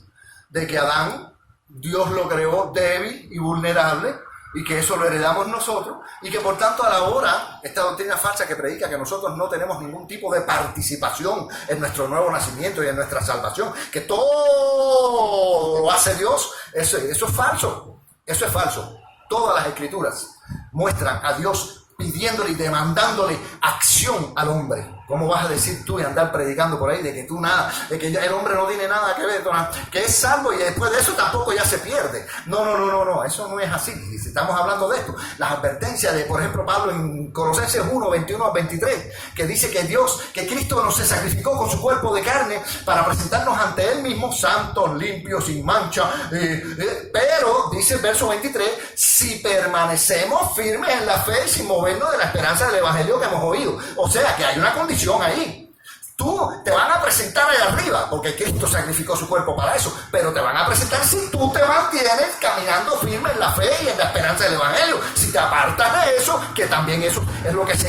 de que Adán, Dios lo creó débil y vulnerable, y que eso lo heredamos nosotros, y que por tanto a la hora, esta doctrina falsa que predica que nosotros no tenemos ningún tipo de participación en nuestro nuevo nacimiento y en nuestra salvación, que todo lo hace Dios, eso es falso. Eso es falso. Todas las escrituras muestran a Dios pidiéndole y demandándole acción al hombre. ¿Cómo vas a decir tú y andar predicando por ahí de que tú nada, de que ya el hombre no tiene nada que ver con nada, que es salvo y después de eso tampoco ya se pierde? No, eso no es así. Si estamos hablando de esto, las advertencias de, por ejemplo, Pablo en Colosenses 1, 21 al 23, que dice que Cristo nos se sacrificó con su cuerpo de carne para presentarnos ante Él mismo santos, limpios, sin mancha, pero, dice el verso 23, si permanecemos firmes en la fe y sin movernos de la esperanza del evangelio que hemos oído. O sea, que hay una condición ahí. Tú te van a presentar allá arriba, porque Cristo sacrificó su cuerpo para eso, pero te van a presentar si tú te mantienes caminando firme en la fe y en la esperanza del evangelio. Si te apartas de eso, que también eso es lo que se